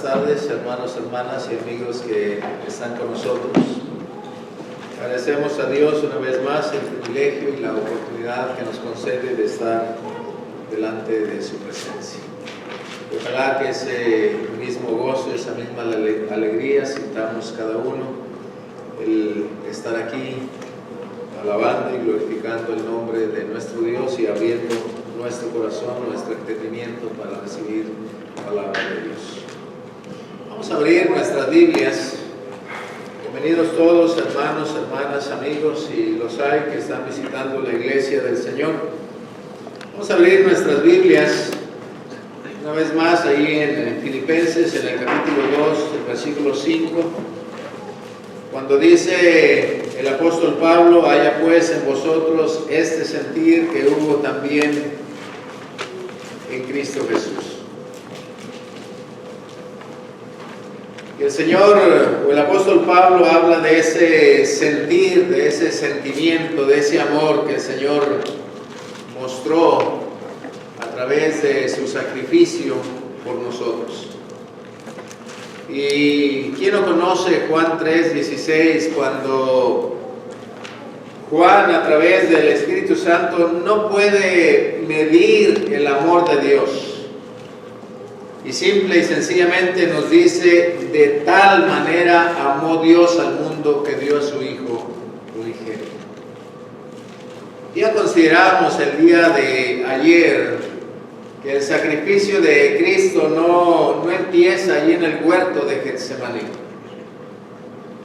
tardes, hermanos, hermanas y amigos que están con nosotros. Agradecemos a Dios una vez más el privilegio y la oportunidad que nos concede de estar delante de su presencia. Ojalá que ese mismo gozo, esa misma alegría sintamos cada uno, el estar aquí alabando y glorificando el nombre de nuestro Dios y abriendo nuestro corazón, nuestro entendimiento para recibir la palabra de Dios. Vamos a abrir nuestras Biblias. Bienvenidos todos, hermanos, hermanas, amigos, y los hay que están visitando la iglesia del Señor. Vamos a abrir nuestras Biblias una vez más ahí en Filipenses, en el capítulo 2, el versículo 5, cuando dice el apóstol Pablo: haya pues en vosotros este sentir que hubo también en Cristo Jesús. Y el Señor, o el apóstol Pablo, habla de ese sentir, de ese sentimiento, de ese amor que el Señor mostró a través de su sacrificio por nosotros. Y ¿quién no conoce Juan 3:16, cuando Juan, a través del Espíritu Santo, no puede medir el amor de Dios? Y simple y sencillamente nos dice: de tal manera amó Dios al mundo que dio a su Hijo unigénito. Ya consideramos el día de ayer que el sacrificio de Cristo no empieza allí en el huerto de Getsemaní.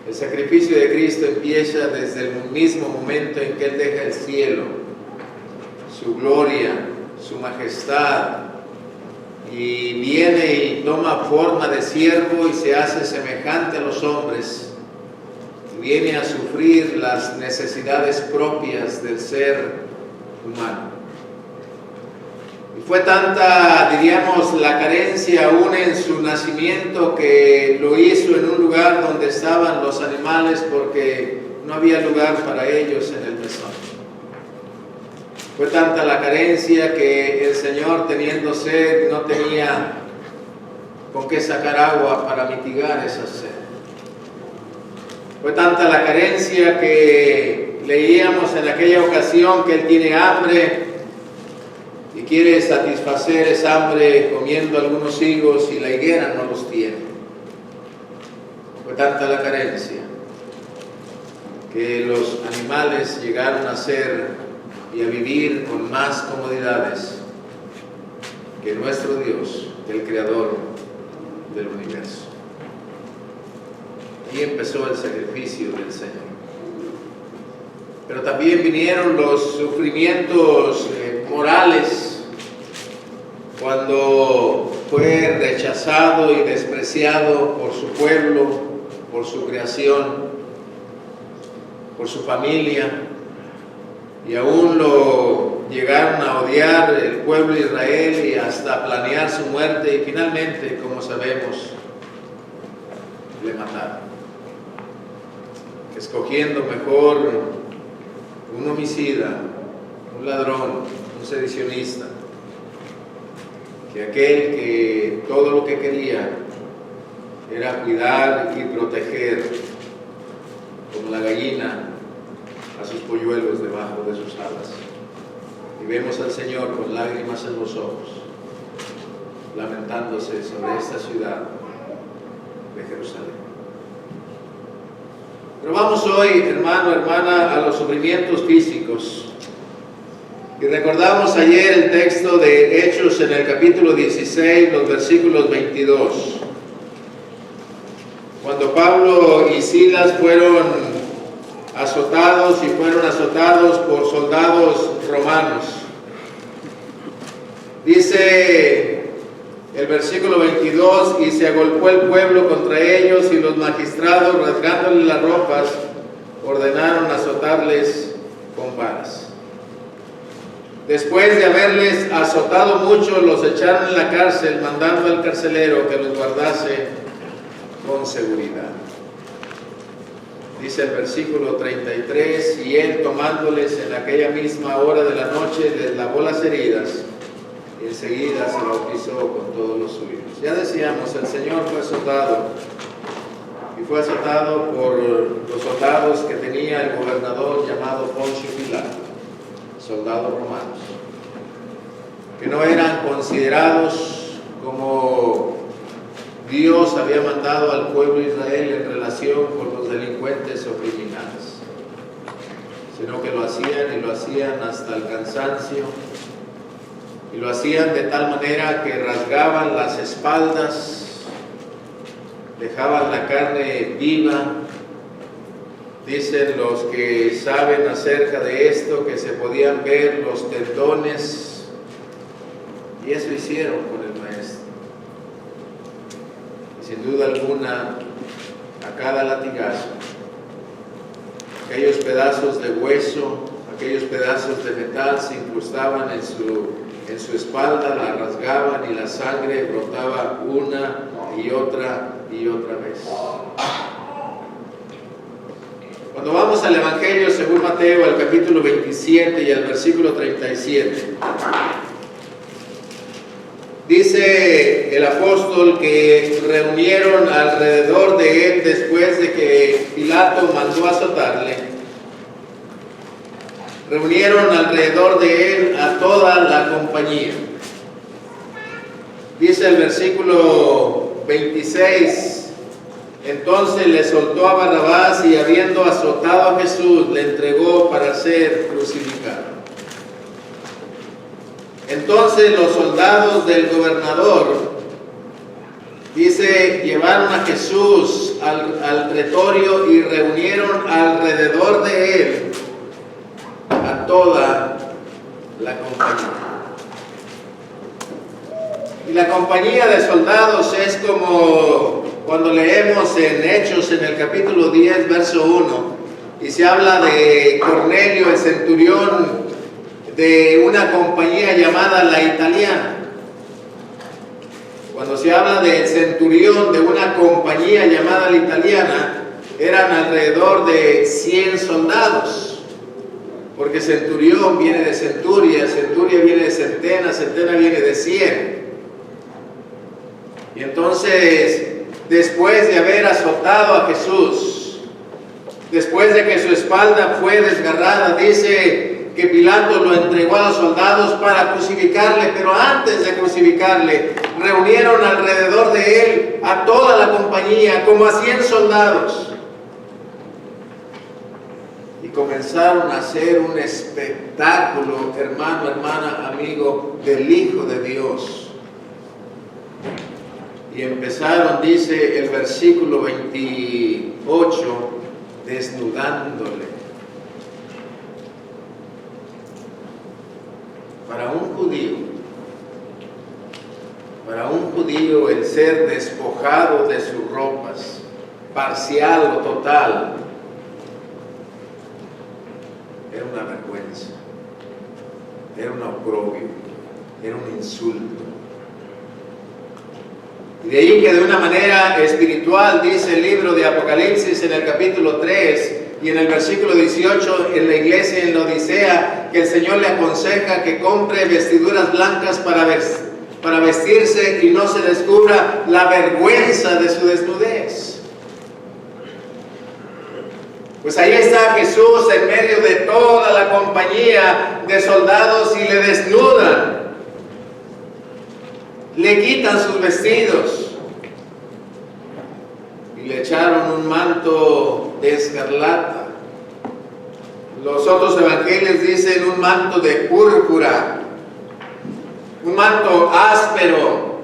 El sacrificio de Cristo empieza desde el mismo momento en que Él deja el cielo, su gloria, su majestad, y viene y toma forma de siervo y se hace semejante a los hombres, y viene a sufrir las necesidades propias del ser humano. Y fue tanta, diríamos, la carencia aún en su nacimiento, que lo hizo en un lugar donde estaban los animales, porque no había lugar para ellos en el mesón. Fue tanta la carencia que el Señor, teniendo sed, no tenía con qué sacar agua para mitigar esa sed. Fue tanta la carencia que leíamos en aquella ocasión que Él tiene hambre y quiere satisfacer esa hambre comiendo algunos higos, y la higuera no los tiene. Fue tanta la carencia que los animales llegaron a ser y a vivir con más comodidades que nuestro Dios, el Creador del universo. Y empezó el sacrificio del Señor. Pero también vinieron los sufrimientos morales, cuando fue rechazado y despreciado por su pueblo, por su creación, por su familia. Y aún lo llegaron a odiar el pueblo de Israel y hasta planear su muerte, y finalmente, como sabemos, le mataron, escogiendo mejor un homicida, un ladrón, un sedicionista, que aquel que todo lo que quería era cuidar y proteger, como la gallina, a sus polluelos debajo de sus alas. Y vemos al Señor con lágrimas en los ojos, lamentándose sobre esta ciudad de Jerusalén. Pero vamos hoy, hermano, hermana, a los sufrimientos físicos. Y recordamos ayer el texto de Hechos en el capítulo 16, los versículos 22. Cuando Pablo y Silas fueron azotados, y fueron azotados por soldados romanos. Dice el versículo 22: y se agolpó el pueblo contra ellos, y los magistrados, rasgándoles las ropas, ordenaron azotarles con varas. Después de haberles azotado mucho, los echaron en la cárcel, mandando al carcelero que los guardase con seguridad. Dice el versículo 33: y él, tomándoles en aquella misma hora de la noche, les lavó las heridas y enseguida se bautizó con todos los suyos. Ya decíamos, el Señor fue azotado, y fue azotado por los soldados que tenía el gobernador llamado Poncio Pilato, soldados romanos, que no eran considerados como Dios había mandado al pueblo de Israel en relación con los delincuentes o criminales, sino que lo hacían y lo hacían hasta el cansancio, y lo hacían de tal manera que rasgaban las espaldas, dejaban la carne viva. Dicen los que saben acerca de esto que se podían ver los tendones, y eso hicieron con el Maestro. Y sin duda alguna, a cada latigazo, aquellos pedazos de hueso, aquellos pedazos de metal se incrustaban en su espalda, la rasgaban y la sangre brotaba una y otra vez. Cuando vamos al Evangelio según Mateo, al capítulo 27 y al versículo 37, dice el apóstol que reunieron alrededor de él después de que Pilato mandó azotarle. Reunieron alrededor de él a toda la compañía. Dice el versículo 26, entonces le soltó a Barrabás y habiendo azotado a Jesús, le entregó para ser crucificado. Entonces los soldados del gobernador, dice, llevaron a Jesús al pretorio y reunieron alrededor de él a toda la compañía. Y la compañía de soldados es como cuando leemos en Hechos en el capítulo 10, verso 1, y se habla de Cornelio, el centurión de una compañía llamada la Italiana. Cuando se habla del centurión de una compañía llamada la Italiana, eran alrededor de 100 soldados, porque centurión viene de centuria, centuria viene de centena, centena viene de 100. Y entonces, después de haber azotado a Jesús, después de que su espalda fue desgarrada, dice que Pilato lo entregó a los soldados para crucificarle, pero antes de crucificarle, reunieron alrededor de él a toda la compañía, como a 100 soldados, y comenzaron a hacer un espectáculo, hermano, hermana, amigo, del Hijo de Dios. Y empezaron, dice el versículo 28, desnudándole. Para un judío el ser despojado de sus ropas, parcial o total, era una vergüenza, era un oprobio, era un insulto. Y de ahí que de una manera espiritual, dice el libro de Apocalipsis en el capítulo 3 y en el versículo 18, en la iglesia en la Odisea, que el Señor le aconseja que compre vestiduras blancas para vestirse y no se descubra la vergüenza de su desnudez. Pues ahí está Jesús en medio de toda la compañía de soldados y le desnudan. Le quitan sus vestidos y le echaron un manto de escarlata. Los otros evangelios dicen un manto de púrpura, un manto áspero,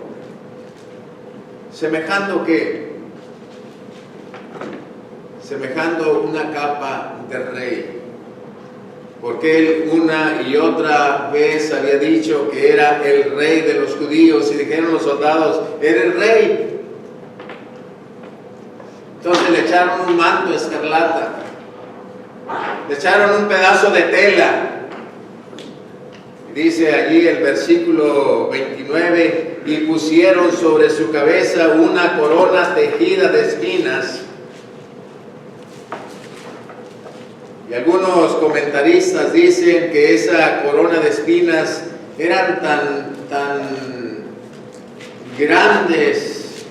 semejando ¿qué? Semejando una capa de rey. Porque él una y otra vez había dicho que era el rey de los judíos, y dijeron los soldados, era el rey. Entonces le echaron un manto escarlata, le echaron un pedazo de tela. Dice allí el versículo 29, y pusieron sobre su cabeza una corona tejida de espinas. Y algunos comentaristas dicen que esa corona de espinas eran tan grandes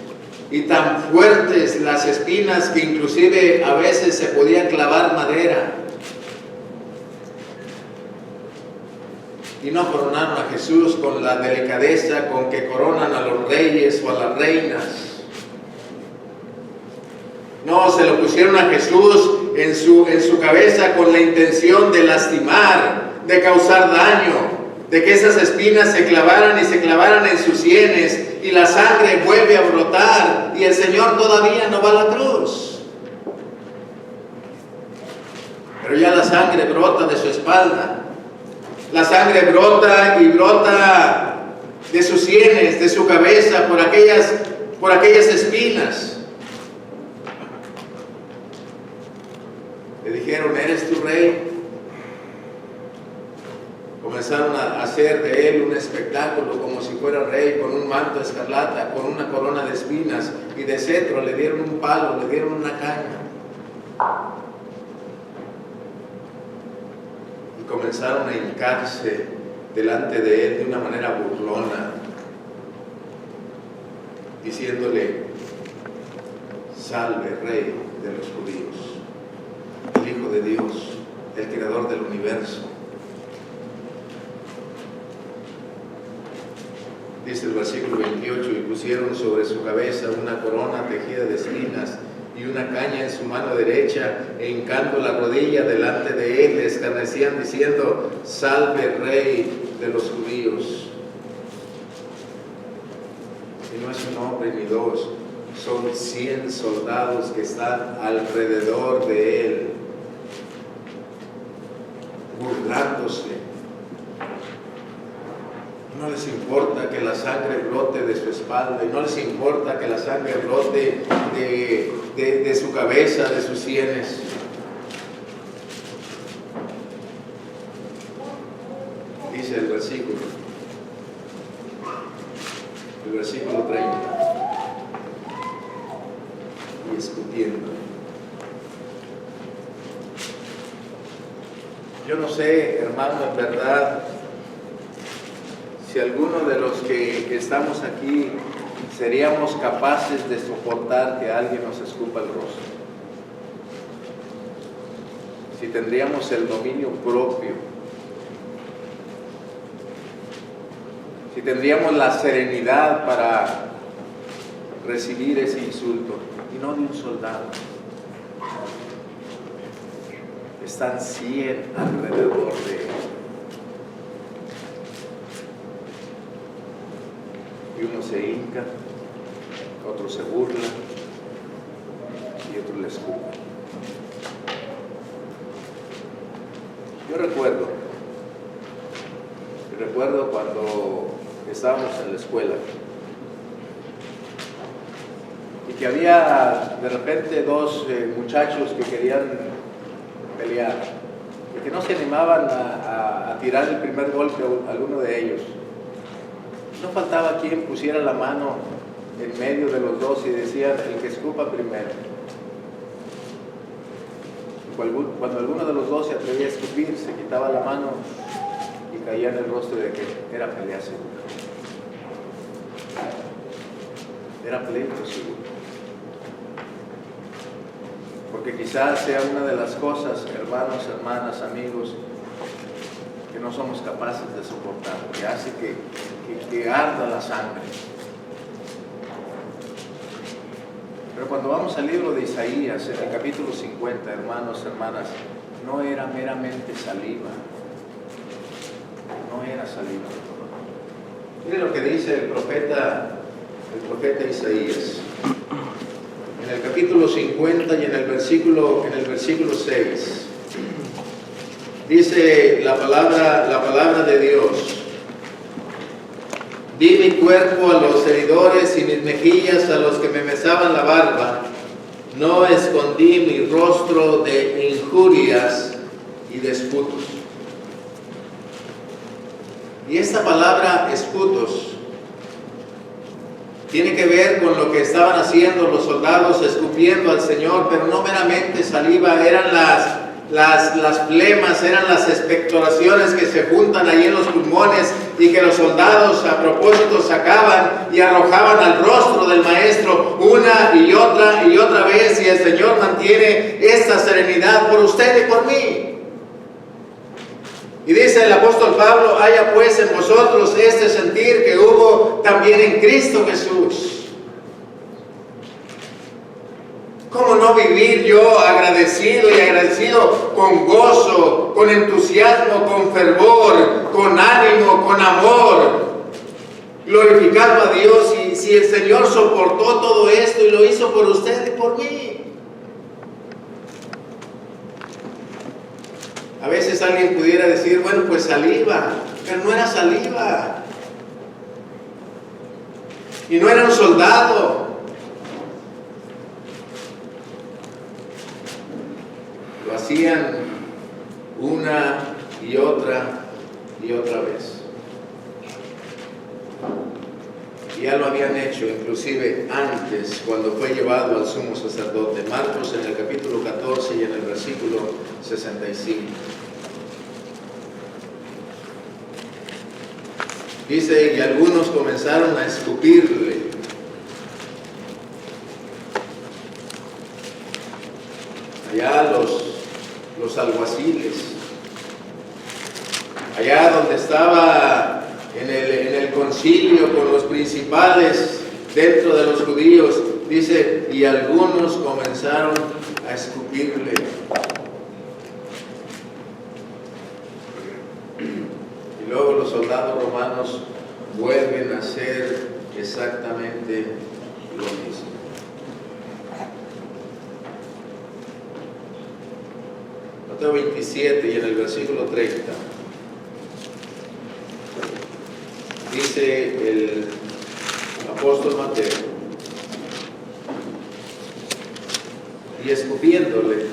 y tan fuertes las espinas que inclusive a veces se podía clavar madera. Y no coronaron a Jesús con la delicadeza con que coronan a los reyes o a las reinas. No, se lo pusieron a Jesús en su cabeza con la intención de lastimar, de causar daño, de que esas espinas se clavaran y se clavaran en sus sienes y la sangre vuelve a brotar y el Señor todavía no va a la cruz. Pero ya la sangre brota de su espalda. La sangre brota y brota de sus sienes, de su cabeza, por aquellas espinas. Le dijeron, ¿eres tu rey? Comenzaron a hacer de él un espectáculo como si fuera rey, con un manto escarlata, con una corona de espinas y de cetro. Le dieron un palo, le dieron una caña. Y comenzaron a hincarse delante de él de una manera burlona, diciéndole, salve, rey de los judíos, el Hijo de Dios, el creador del universo. Dice el versículo 28, y pusieron sobre su cabeza una corona tejida de espinas y una caña en su mano derecha, e hincando la rodilla delante de él, le escarnecían diciendo, salve, rey de los judíos. Y no es un hombre ni dos, son 100 soldados que están alrededor de él, burlándose. No les importa que la sangre brote de su espalda, y no les importa que la sangre brote de su cabeza, de sus sienes. Dice el versículo 30, y discutiendo. Yo no sé, hermano, en verdad, si alguno de los que estamos aquí seríamos capaces de soportar que alguien nos escupa el rostro. Si tendríamos el dominio propio. Si tendríamos la serenidad para recibir ese insulto, y no de un soldado. Están 100 alrededor de él. Y uno se hinca, otro se burla y otro le escupe. Yo recuerdo cuando estábamos en la escuela y que había de repente dos muchachos que querían pelear y que no se animaban a tirar el primer golpe a alguno de ellos. No faltaba quien pusiera la mano en medio de los dos y decía, el que escupa primero. Cuando alguno de los dos se atrevía a escupir, se quitaba la mano y caía en el rostro de que era pelea segura. Era pleito seguro. Porque quizás sea una de las cosas, hermanos, hermanas, amigos, que no somos capaces de soportar, que hace que arda la sangre. Pero cuando vamos al libro de Isaías, en el capítulo 50, hermanos, hermanas, no era meramente saliva. No era saliva. Mire lo que dice el profeta Isaías. En el capítulo 50 y en el versículo 6. Dice la palabra de Dios. Di mi cuerpo a los heridores y mis mejillas a los que me mesaban la barba. No escondí mi rostro de injurias y de esputos. Y esta palabra esputos tiene que ver con lo que estaban haciendo los soldados, escupiendo al Señor, pero no meramente saliva, eran las flemas, eran las expectoraciones que se juntan ahí en los pulmones y que los soldados a propósito sacaban y arrojaban al rostro del maestro una y otra vez, y el Señor mantiene esta serenidad por usted y por mí. Y dice el apóstol Pablo: haya pues en vosotros este sentir que hubo también en Cristo Jesús. ¿Cómo no vivir yo agradecido con gozo, con entusiasmo, con fervor, con ánimo, con amor, glorificando a Dios, y si el Señor soportó todo esto y lo hizo por usted y por mí? A veces alguien pudiera decir: bueno, pues saliva, pero no era saliva, y no era un soldado. Lo hacían una y otra vez. Y ya lo habían hecho inclusive antes, cuando fue llevado al sumo sacerdote. Marcos en el capítulo 14 y en el versículo 65. Dice: y algunos comenzaron a escupirle. Allá los alguaciles, allá donde estaba en el concilio con los principales dentro de los judíos, dice: y algunos comenzaron a escupirle. Y luego los soldados romanos vuelven a hacer exactamente lo mismo. Mateo 27 y en el versículo 30 dice el apóstol Mateo: y escupiéndole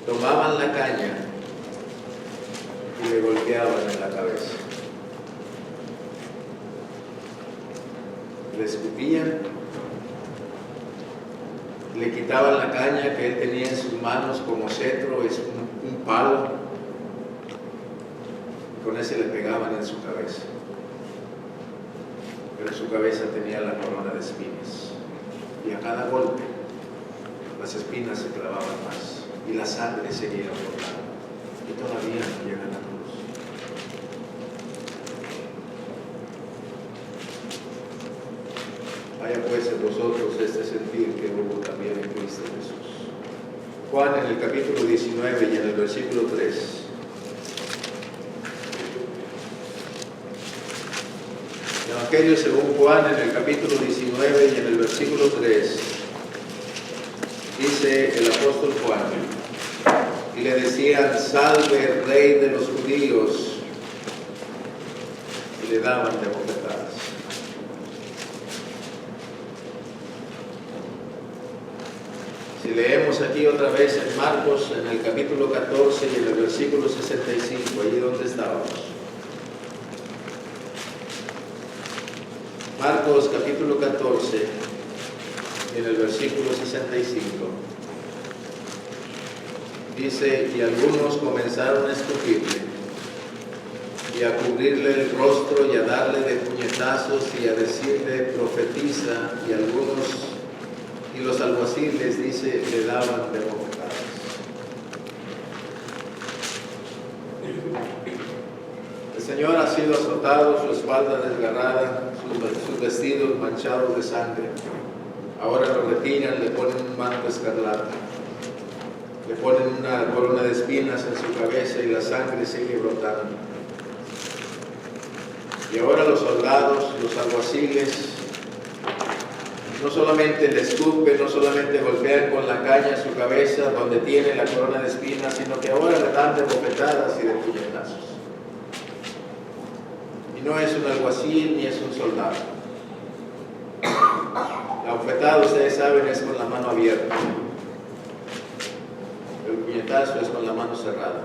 tomaban la caña y le golpeaban en la cabeza. Le escupían, le quitaban la caña que él tenía en sus manos como cetro, es un palo, y con ese le pegaban en su cabeza. Pero en su cabeza tenía la corona de espinas, y a cada golpe las espinas se clavaban más y la sangre seguía brotando, y todavía no llega a la cruz. Haya pues en vosotros este sentir que hubo también en Cristo Jesús. Juan en el capítulo 19 y en el versículo 3. Evangelio según Juan en el capítulo 19 y en el versículo 3. Dice el apóstol Juan: y le decían: salve, Rey de los judíos, y le daban de bofetadas. Si leemos aquí otra vez en Marcos, en el capítulo 14 y en el versículo 65, allí donde estábamos. Marcos capítulo 14 y en el versículo 65. Dice: y algunos comenzaron a escupirle y a cubrirle el rostro y a darle de puñetazos y a decirle: profetiza, y los alguaciles, dice, le daban de bofetadas. El Señor ha sido azotado, su espalda desgarrada, sus vestidos manchados de sangre. Ahora lo retiran, le ponen un manto escarlata, le ponen una corona de espinas en su cabeza y la sangre sigue brotando. Y ahora los soldados, los alguaciles, no solamente le escupen, no solamente golpean con la caña su cabeza donde tiene la corona de espinas, sino que ahora le dan de bofetadas y de puñetazos. Y no es un alguacil ni es un soldado. La bofetada, ustedes saben, es con la mano abierta. El puñetazo es con la mano cerrada.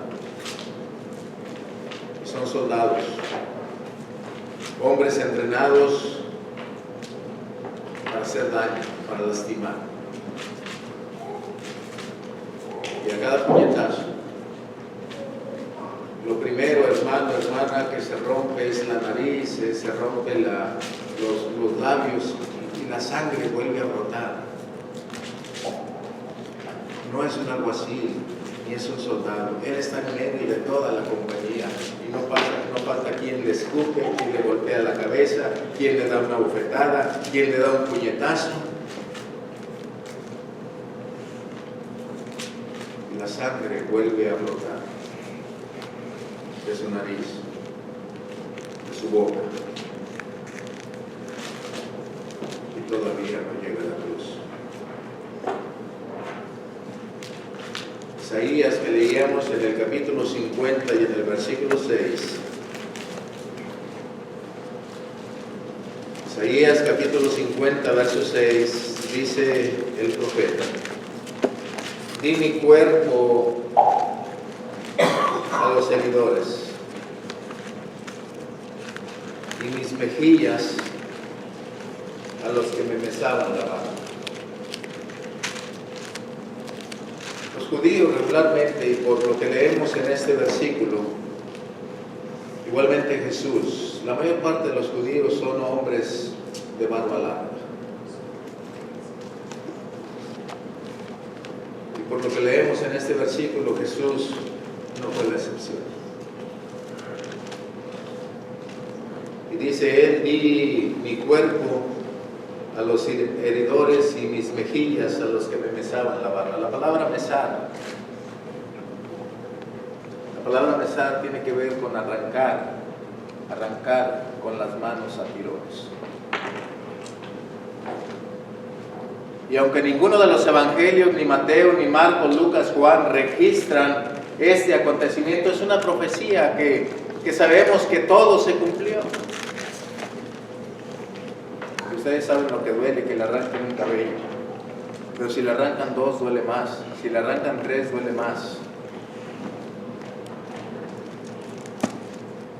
Y son soldados, hombres entrenados para hacer daño, para lastimar. Y a cada puñetazo, lo primero, hermano, hermana, que se rompe es la nariz, se rompe los labios y la sangre vuelve a brotar. No es un alguacil, ni es un soldado. Él está en medio de toda la compañía y no falta quien le escupe, quien le golpea la cabeza, quien le da una bofetada, quien le da un puñetazo. Y la sangre vuelve a brotar de su nariz, de su boca. Y todavía no llega a la cruz. Isaías, que leíamos en el capítulo 50 y en el versículo 6. Isaías capítulo 50, verso 6, dice el profeta: di mi cuerpo a los heridores y mis mejillas a los que me mesaban la mano. Los judíos regularmente, y por lo que leemos en este versículo, igualmente Jesús, la mayor parte de los judíos son hombres de barba larga. Y por lo que leemos en este versículo, Jesús no fue la excepción. Y dice él: di mi cuerpo a los heridores y mis mejillas a los que me mesaban la barba. La palabra mesar tiene que ver con arrancar con las manos a tirones. Y aunque ninguno de los evangelios, ni Mateo, ni Marcos, Lucas, Juan, registran este acontecimiento, es una profecía que sabemos que todo se cumplió. Ustedes saben lo que duele, que le arranquen un cabello. Pero si le arrancan 2, duele más. Si le arrancan 3, duele más.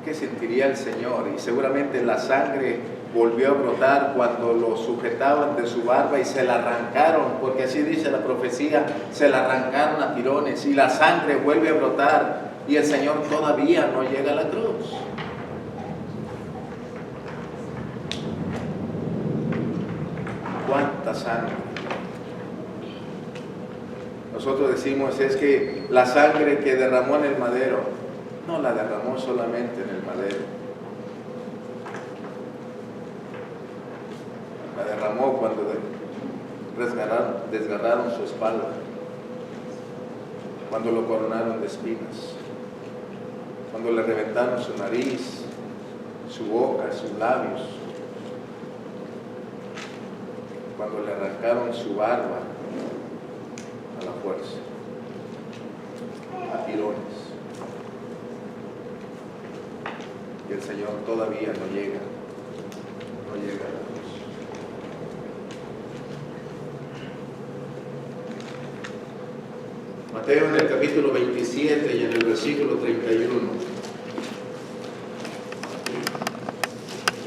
¿Qué sentiría el Señor? Y seguramente la sangre volvió a brotar cuando lo sujetaban de su barba y se la arrancaron, porque así dice la profecía, se la arrancaron a tirones y la sangre vuelve a brotar y el Señor todavía no llega a la cruz. ¿Cuánta sangre? Nosotros decimos es que la sangre que derramó en el madero, no la derramó solamente en el madero, la derramó cuando desgarraron su espalda, cuando lo coronaron de espinas, cuando le reventaron su nariz, su boca, sus labios, cuando le arrancaron su barba a la fuerza, a tirones. Y el Señor todavía no llega a la cruz. Mateo en el capítulo 27 y en el versículo 31.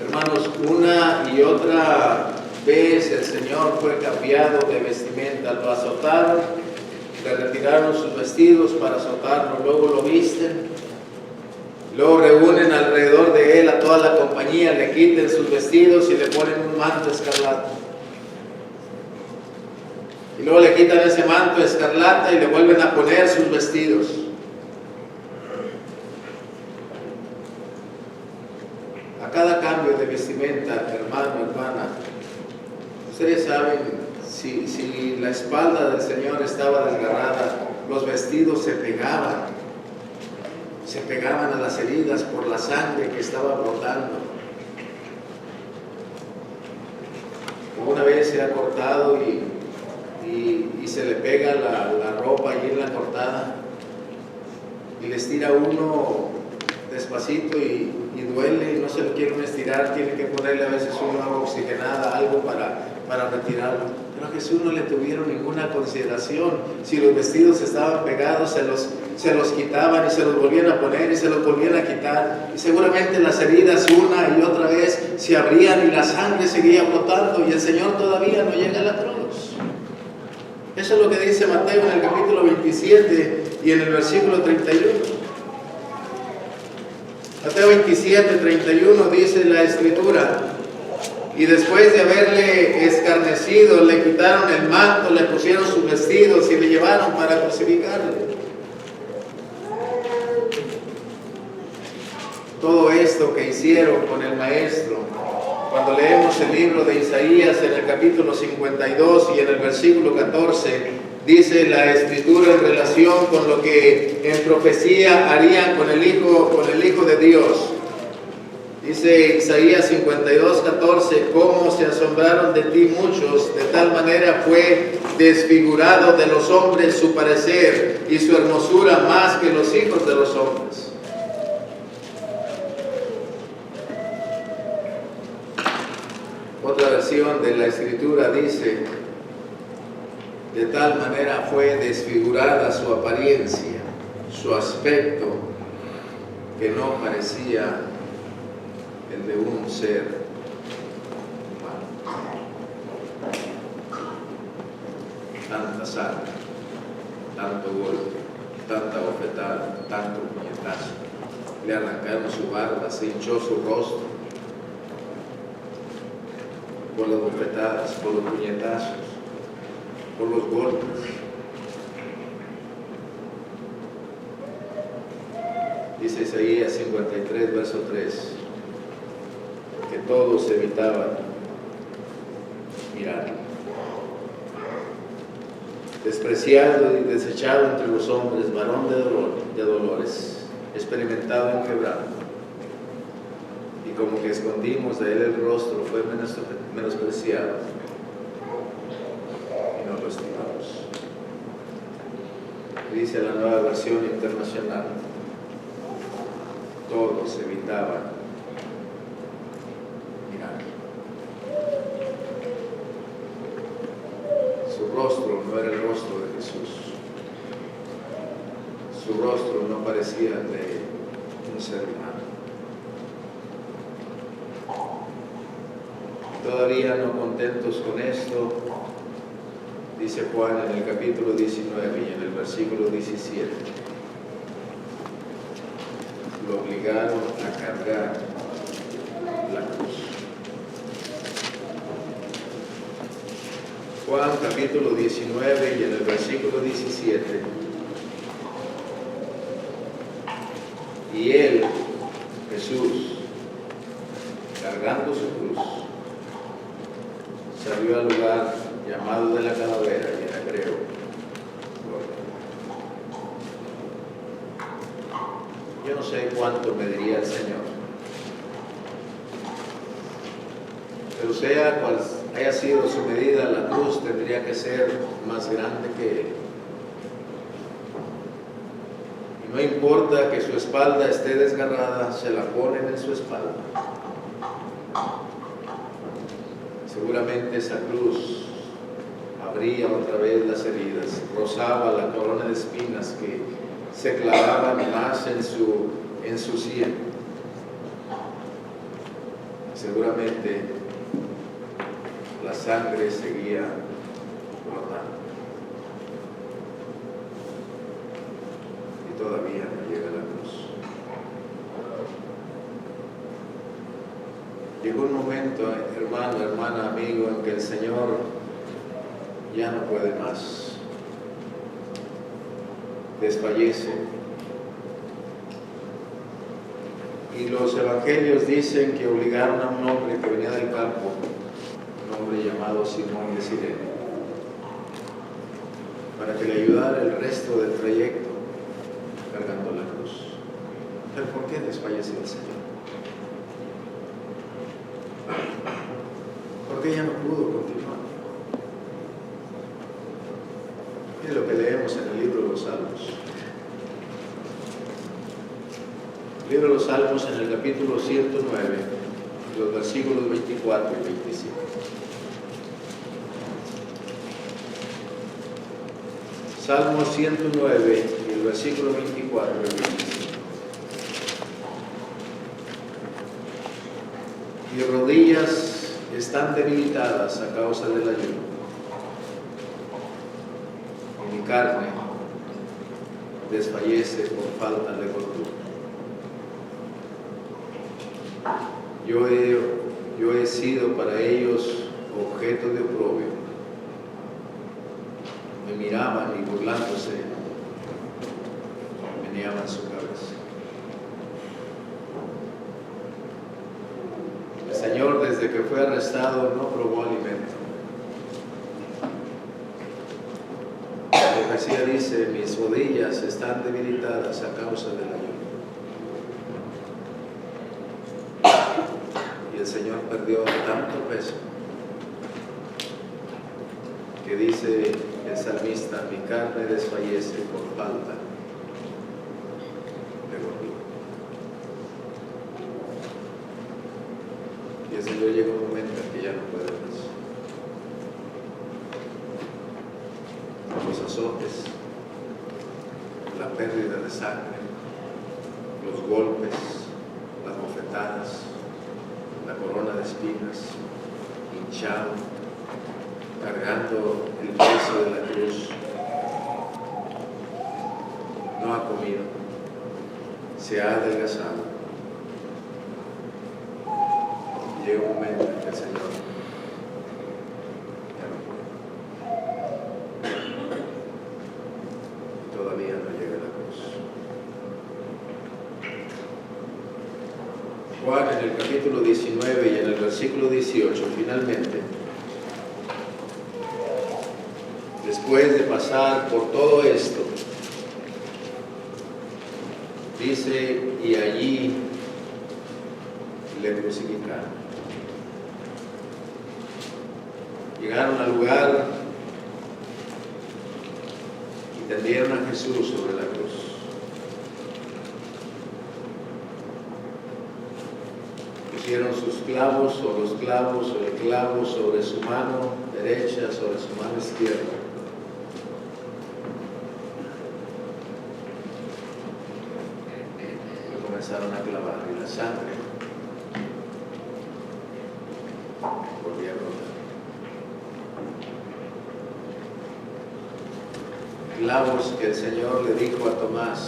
Hermanos, una y otra vez el Señor fue cambiado de vestimenta. Lo azotaron, le retiraron sus vestidos para azotarlo, luego lo visten, luego reúnen alrededor de él a toda la compañía, le quiten sus vestidos y le ponen un manto escarlata. Y luego le quitan ese manto escarlata y le vuelven a poner sus vestidos. A cada cambio de vestimenta, hermano, hermana, ustedes saben, si la espalda del Señor estaba desgarrada, los vestidos se pegaban a las heridas por la sangre que estaba brotando. Una vez se ha cortado y se le pega la ropa allí en la cortada y le estira uno despacito y duele y no se lo quiere uno estirar, tiene que ponerle a veces una agua oxigenada, algo para retirarlo. Pero a Jesús no le tuvieron ninguna consideración. Si los vestidos estaban pegados, se los quitaban y se los volvían a poner y se los volvían a quitar. Y seguramente las heridas una y otra vez se abrían y la sangre seguía brotando y el Señor todavía no llega a la cruz. Eso es lo que dice Mateo en el capítulo 27 y en el versículo 31. Mateo 27, 31 dice la Escritura: y después de haberle escarnecido, le quitaron el manto, le pusieron sus vestidos y le llevaron para crucificarle. Todo esto que hicieron con el Maestro, cuando leemos el libro de Isaías en el capítulo 52 y en el versículo 14, dice la Escritura en relación con lo que en profecía harían con el Hijo de Dios. Dice Isaías 52, 14: cómo se asombraron de ti muchos, de tal manera fue desfigurado de los hombres su parecer, y su hermosura más que los hijos de los hombres. Otra versión de la Escritura dice: de tal manera fue desfigurada su apariencia, su aspecto, que no parecía el de un ser humano. Tanta sangre, tanto golpe, tanta bofetada, tanto puñetazo. Le arrancaron su barba, se hinchó su rostro por las bofetadas, por los puñetazos, por los golpes. Dice Isaías 53, verso 3, que todos evitaban mirarlo. Despreciado y desechado entre los hombres, varón de dolores, experimentado en quebranto. Y como que escondimos de él el rostro, fue menospreciado y no lo estimamos. Dice la Nueva Versión Internacional: todos evitaban mirar. Su rostro no era el rostro de Jesús. Su rostro no parecía de un ser humano. Todavía no contentos con esto, dice Juan en el capítulo 19 y en el versículo 17, lo obligaron a cargar la cruz. Juan capítulo 19 y en el versículo 17, y él, Jesús, cargando su cruz, salió al lugar llamado de la calavera, y en hebreo, yo no sé cuánto mediría el Señor, pero sea cual haya sido su medida, la cruz tendría que ser más grande que él. Y no importa que su espalda esté desgarrada, se la ponen en su espalda. Seguramente esa cruz abría otra vez las heridas, rozaba la corona de espinas que se clavaban más en su sien. Seguramente la sangre seguía brotando. Y todavía no llega la cruz. Llegó un momento, hermano, hermana, amigo, en que el Señor ya no puede más. Desfallece. Y los evangelios dicen que obligaron a un hombre que venía del campo, un hombre llamado Simón de Cirene, para que le ayudara el resto del trayecto cargando la cruz. Pero ¿por qué desfalleció el Señor? Porque ella no pudo continuar. Es lo que leemos en el libro de los Salmos. El libro de los Salmos, en el capítulo 109, los versículos 24 y 25. Salmo 109, y el versículo 24 y 25. Mis rodillas están debilitadas a causa del ayuno, y mi carne desfallece por falta de gordura. Yo he sido para ellos objeto de oprobio. Me miraban y burlándose, meneaban su cabeza. El Señor, desde que fue arrestado, no probó alimento. La profecía dice: mis rodillas están debilitadas a causa del ayuno. Y el Señor perdió tanto peso que dice el salmista: mi carne desfallece por falta de gordura. Y el Señor llega un momento en que ya no puede más. Los azotes, la pérdida de sangre, los golpes, las bofetadas, la corona de espinas, hinchado, cargando el peso de la cruz. No ha comido, se ha adelgazado. Llega un momento en que el Señor ya no puede. Todavía no llega a la cruz. Juan, en el capítulo 19 y en el versículo 18, finalmente, después de pasar por todo esto, dice: y allí le crucificaron. Llegaron al lugar y tendieron a Jesús sobre la cruz. Pusieron sus clavos, o los clavos, o el clavo sobre su mano derecha, sobre su mano izquierda. Lo comenzaron a clavar y la sangre volvía a brotar. Clavos que el Señor le dijo a Tomás: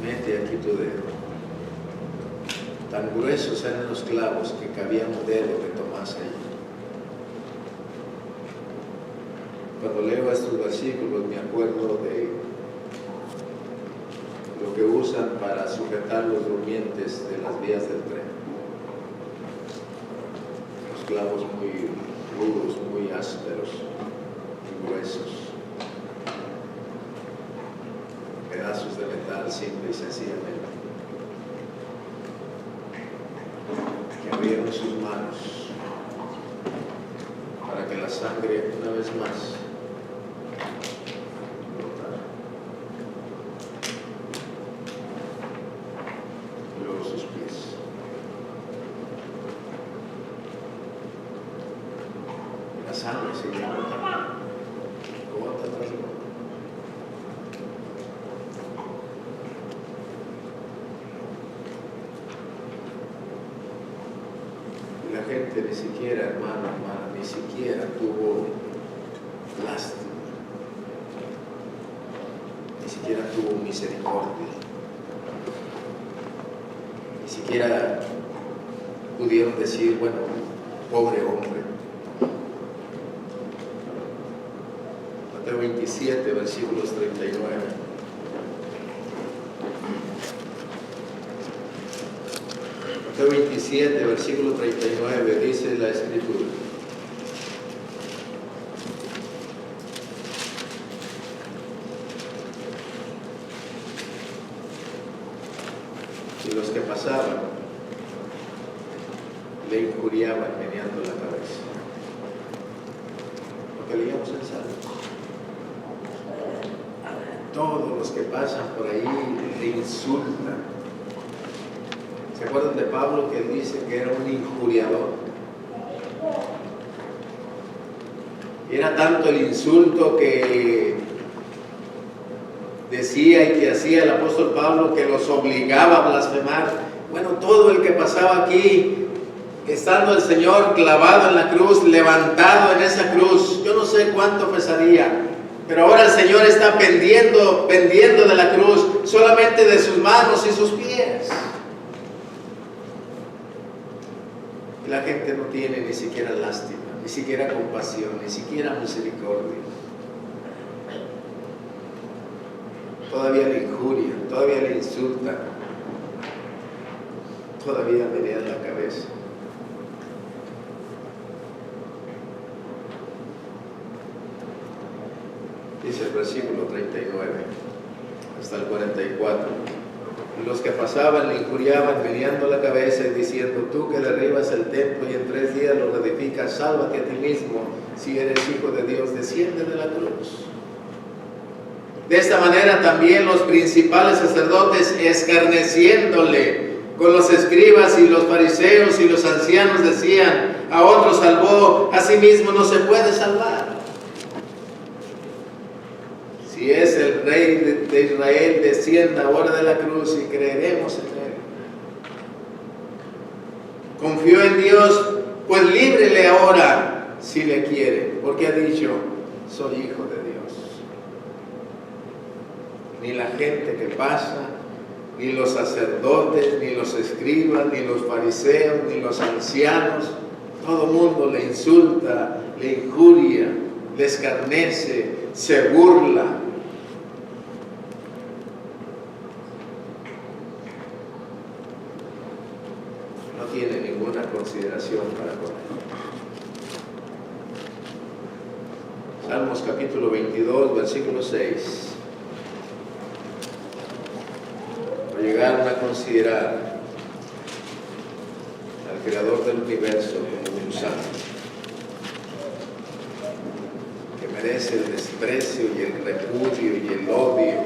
mete aquí tu dedo. Tan gruesos eran los clavos que cabía un dedo de Tomás ahí. Cuando leo estos versículos me acuerdo de lo que usan para sujetar los durmientes de las vías del tren. Los clavos muy rudos, muy ásperos, muy gruesos. Pedazos de metal, simple y sencillamente. Que abrieron sus manos para que la sangre una vez más brotara. Y luego sus pies. Y la sangre seguía brotando, gota tras gota. La gente ni siquiera, hermano, ni siquiera tuvo lástima, ni siquiera tuvo misericordia, ni siquiera pudieron decir: bueno, pobre hombre. Mateo 27, versículos 39. Mateo 27, versículo 39, dice la Escritura: y los que pasaban le injuriaban meneando la cabeza. Porque leíamos el Salmo. Todos los que pasan por ahí le insultan. ¿Se acuerdan de Pablo, que él dice que era un injuriador? Era tanto el insulto que decía y que hacía el apóstol Pablo que los obligaba a blasfemar. Bueno, todo el que pasaba aquí, estando el Señor clavado en la cruz, levantado en esa cruz, yo no sé cuánto pesaría, Pero ahora el Señor está pendiendo de la cruz, solamente de sus manos y sus pies. Y la gente no tiene ni siquiera lástima, ni siquiera compasión, ni siquiera misericordia. Todavía le injurian, todavía le insultan, todavía menean la cabeza. Dice el versículo 39 hasta el 44. Y los que pasaban le injuriaban, meneando la cabeza y diciendo: tú que derribas el templo y en 3 días lo reedificas, sálvate a ti mismo, si eres hijo de Dios, desciende de la cruz. De esta manera también los principales sacerdotes, escarneciéndole con los escribas y los fariseos y los ancianos, decían: a otro salvó, a sí mismo no se puede salvar. Si es el Rey de Israel, descienda ahora de la cruz y creeremos en él. Confió en Dios, pues líbrele ahora si le quiere, porque ha dicho: soy hijo de Dios. Ni la gente que pasa, ni los sacerdotes, ni los escribas, ni los fariseos, ni los ancianos, todo el mundo le insulta, le injuria, le escarnece, se burla. No tiene ninguna consideración para con él. Salmos capítulo 22, versículo 6. Llegaron a considerar al Creador del universo como un santo, que merece el desprecio y el repudio y el odio.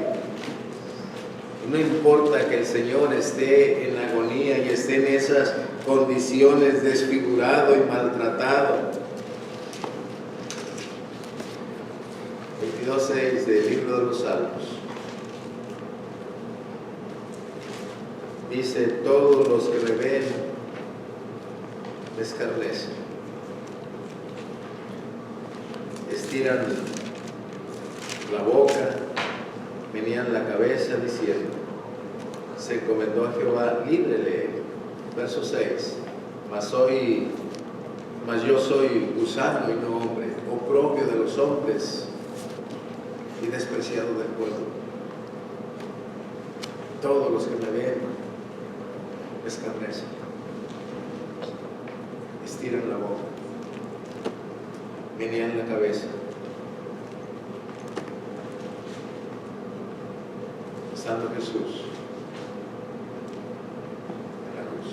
No importa que el Señor esté en agonía y esté en esas condiciones, desfigurado y maltratado. 22:6 del libro de los Salmos. Dice: todos los que me ven me escarnecen, estiran la boca, menean la cabeza diciendo: se encomendó a Jehová, líbrele. Verso 6. Mas yo soy gusano y no hombre, oprobio de los hombres y despreciado del pueblo. Todos los que me ven escarnecen, estiran la boca, menean la cabeza. Estando Jesús en la cruz.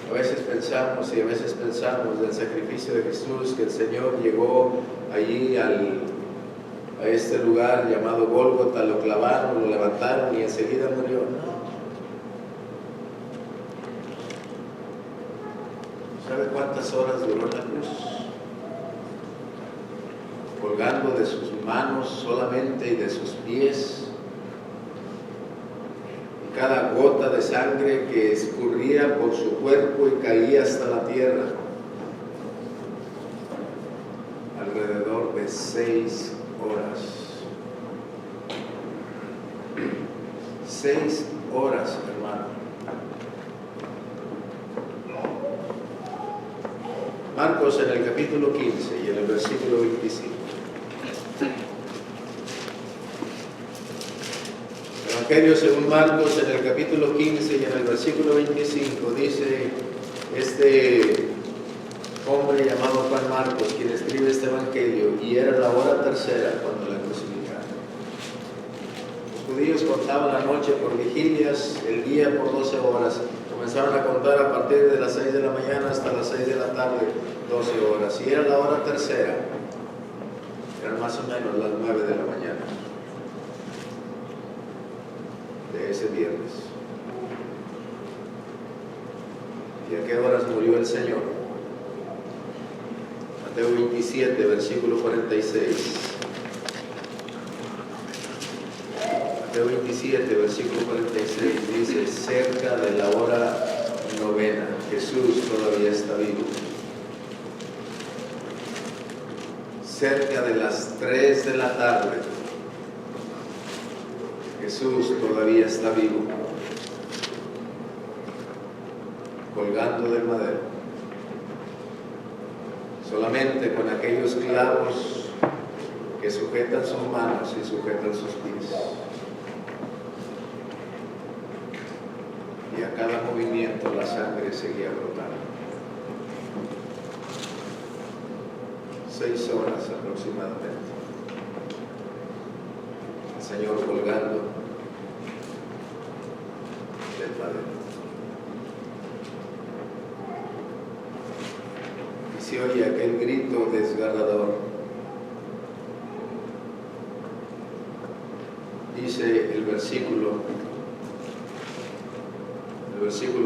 A veces pensamos del sacrificio de Jesús, que el Señor llegó allí a este lugar llamado Gólgota, lo clavaron, lo levantaron y enseguida murió. No. ¿Sabe cuántas horas duró la cruz? Colgando de sus manos solamente y de sus pies, y cada gota de sangre que escurría por su cuerpo y caía hasta la tierra, alrededor de 6 horas. 6 horas, hermano. Marcos en el capítulo 15 y en el versículo 25. Evangelio según Marcos en el capítulo 15 y en el versículo 25 dice este hombre llamado Juan Marcos, quien escribe este evangelio: y era la hora tercera cuando la crucificaron. Los judíos contaban la noche por vigilias, el día por 12 horas. Comenzaron a contar a partir de las 6 de la mañana hasta las 6 de la tarde, 12 horas. Y era la hora tercera, eran más o menos las 9 de la mañana de ese viernes. ¿Y a qué horas murió el Señor? Mateo 27, versículo 46. Mateo 27, versículo 46 dice: cerca de la hora novena, Jesús todavía está vivo. cerca de las 3 de la tarde, Jesús todavía está vivo, colgando del madero, solamente con aquellos clavos que sujetan sus manos y sujetan sus pies. Y a cada movimiento la sangre seguía brotando. 6 horas aproximadamente. El Señor colgando del madero. Y se oye aquel grito desgarrador. Dice el versículo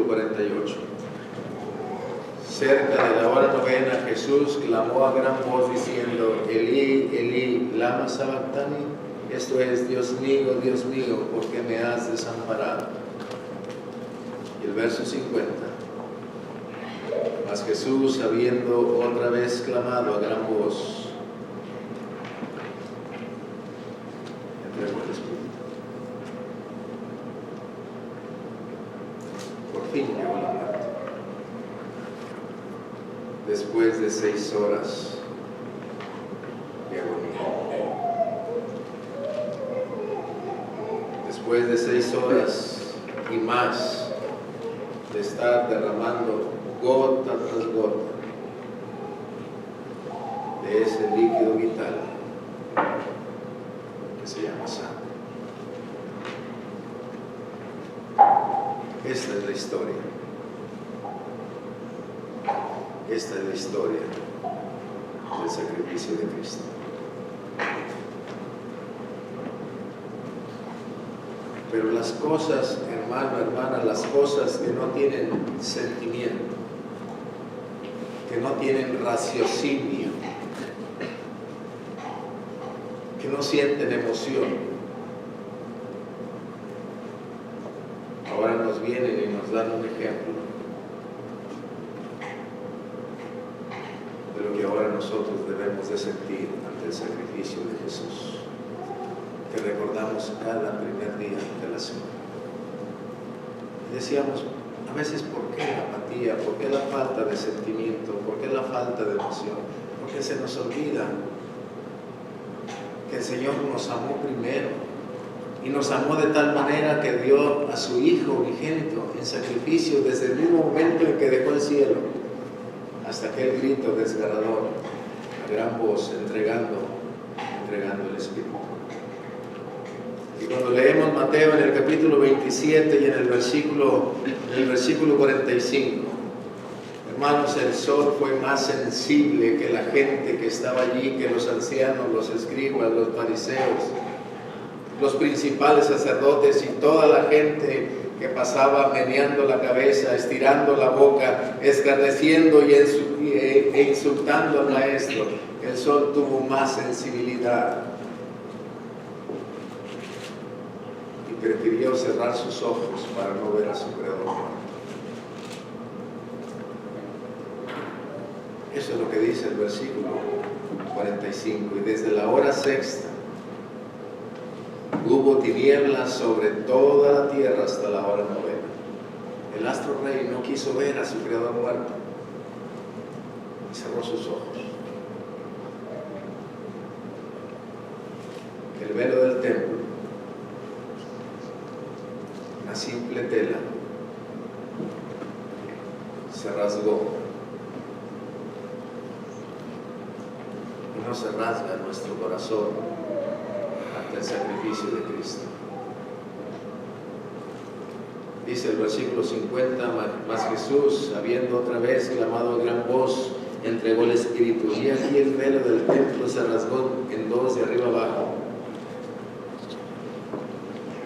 48. Cerca de la hora novena, Jesús clamó a gran voz diciendo: Elí, Elí, lama sabactani. Esto es: Dios mío, ¿por qué me has desamparado? Y el verso 50. Mas Jesús, habiendo otra vez clamado a gran voz, entregó el Espíritu. Por fin llegó la muerte. Después de 6 horas de agonía. Después de 6 horas y más de estar derramando gota tras gota de ese líquido vital que se llama sangre. Esta es la historia. Esta es la historia del sacrificio de Cristo. Pero las cosas, hermano, hermana, las cosas que no tienen sentimiento, que no tienen raciocinio, que no sienten emoción, ahora nos vienen y nos dan un ejemplo de lo que ahora nosotros debemos de sentir ante el sacrificio de Jesús, que recordamos cada primer día de la semana. Y decíamos, a veces, ¿por qué la apatía? ¿Por qué la falta de sentimiento? ¿Por qué la falta de emoción? Porque se nos olvida que el Señor nos amó primero y nos amó de tal manera que dio a su Hijo unigénito en sacrificio desde el mismo momento en que dejó el cielo hasta aquel grito desgarrador, a gran voz, entregando el Espíritu. Y cuando leemos Mateo en el capítulo 27 y en el versículo 45, hermanos, el sol fue más sensible que la gente que estaba allí, que los ancianos, los escribas, los fariseos, los principales sacerdotes y toda la gente que pasaba meneando la cabeza, estirando la boca, escarneciendo e insultando al maestro. El sol tuvo más sensibilidad y prefirió cerrar sus ojos para no ver a su creador. Eso es lo que dice el versículo 45. Y desde la hora sexta hubo tinieblas sobre toda la tierra hasta la hora novena. El astro rey no quiso ver a su creador muerto y cerró sus ojos. El velo del templo, una simple tela, se rasgó. Y no se rasga nuestro corazón ante el sacrificio de Cristo. Dice el versículo 50, mas Jesús, habiendo otra vez clamado a gran voz, entregó el Espíritu. Y aquí el velo del templo se rasgó en dos, de arriba abajo.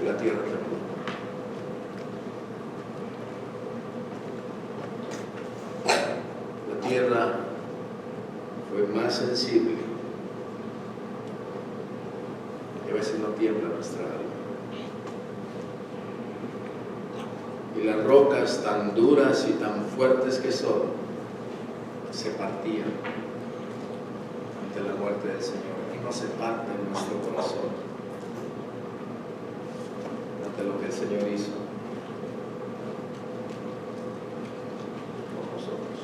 Y la tierra tembló. La tierra fue más sensible. Y a veces no tiembla nuestra alma. Y las rocas tan duras y tan fuertes que son, se partían. ante la muerte del Señor y no se parte en nuestro corazón ante lo que el Señor hizo por nosotros.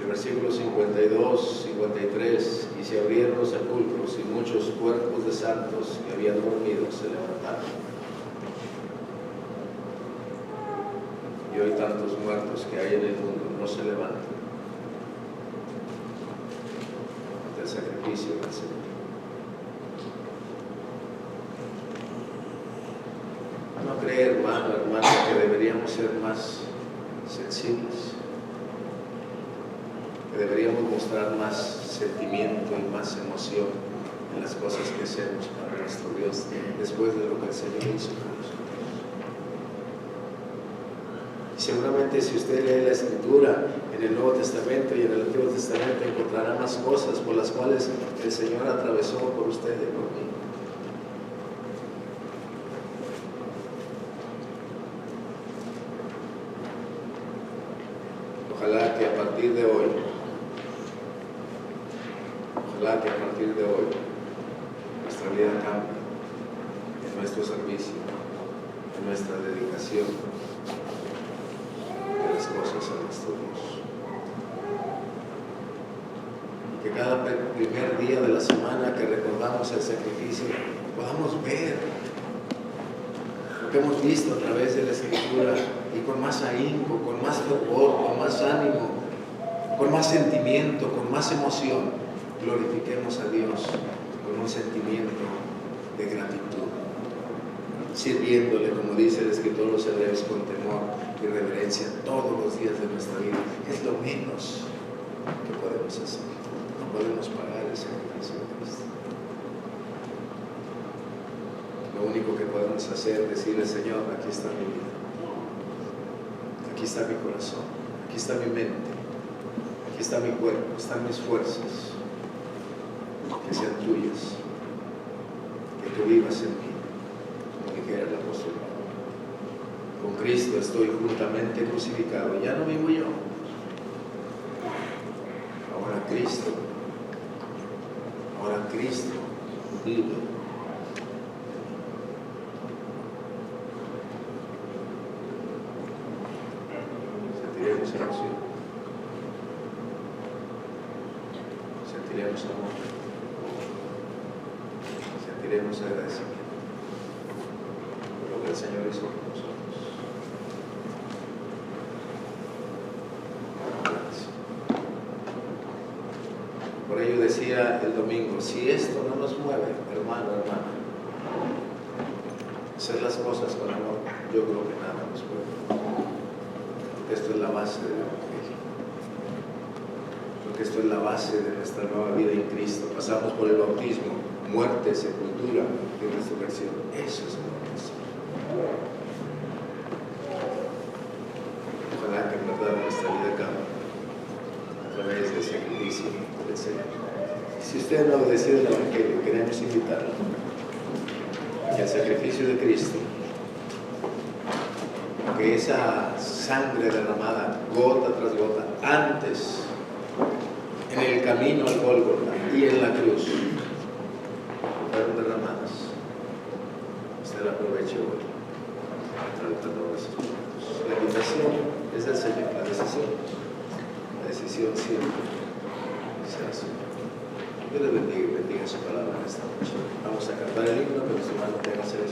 El versículo 52, 53, y se abrieron los sepulcros y muchos cuerpos de santos que habían dormido se levantaron. Y hoy tantos muertos que hay en el mundo no se levantan ante el sacrificio del Señor. No cree, hermano, hermana, que deberíamos ser más sensibles, que deberíamos mostrar más sentimiento y más emoción en las cosas que hacemos para nuestro Dios después de lo que el Señor hizo con nosotros. Y seguramente si usted lee la Escritura en el Nuevo Testamento y en el Antiguo Testamento encontrará más cosas por las cuales el Señor atravesó por usted y por mí. Ojalá que a partir de hoy nuestra vida cambie en nuestro servicio, en nuestra dedicación de las cosas a nuestro Dios. Y que cada primer día de la semana que recordamos el sacrificio podamos ver lo que hemos visto a través de la Escritura y con más ahínco, con más fervor, con más ánimo, con más sentimiento, con más emoción, glorifiquemos a Dios con un sentimiento de gratitud, sirviéndole, como dice el escritor de los Hebreos, con temor y reverencia todos los días de nuestra vida. Es lo menos que podemos hacer. No podemos pagar el sacrificio de Cristo. Lo único que podemos hacer es decirle: Señor, aquí está mi vida, aquí está mi corazón, aquí está mi mente, aquí está mi cuerpo, están mis fuerzas, que sean tuyas, que tú vivas en mí, como dijera el apóstol Pablo. Con Cristo estoy juntamente crucificado, ya no vivo yo, ahora Cristo vive. Sentiremos emoción, sentiremos amor, sentiremos agradecimiento por lo que el Señor hizo con nosotros. Gracias. Por ello decía el domingo: si esto no nos mueve, hermano, hermana, hacer las cosas con amor, yo creo que nada nos mueve. Esto es la base de la Evangelio. Porque esto es la base de nuestra nueva vida en Cristo. Pasamos por el bautismo, muerte, sepultura y resurrección. Eso es el bautismo. Ojalá que en verdad nuestra vida cambie a través del sacrificio del Señor. Si usted no decide el Evangelio, queremos invitarlo a que el sacrificio de Cristo, que esa sangre derramada gota tras gota antes en el camino al Gólgota y en la cruz fueron derramadas, usted la aproveche hoy tratando de esos momentos. La invitación es del Señor, la decisión siempre será suya. Dios le bendiga y bendiga su palabra en esta noche. Vamos a cantar el himno que nuestro hermano tenga selección.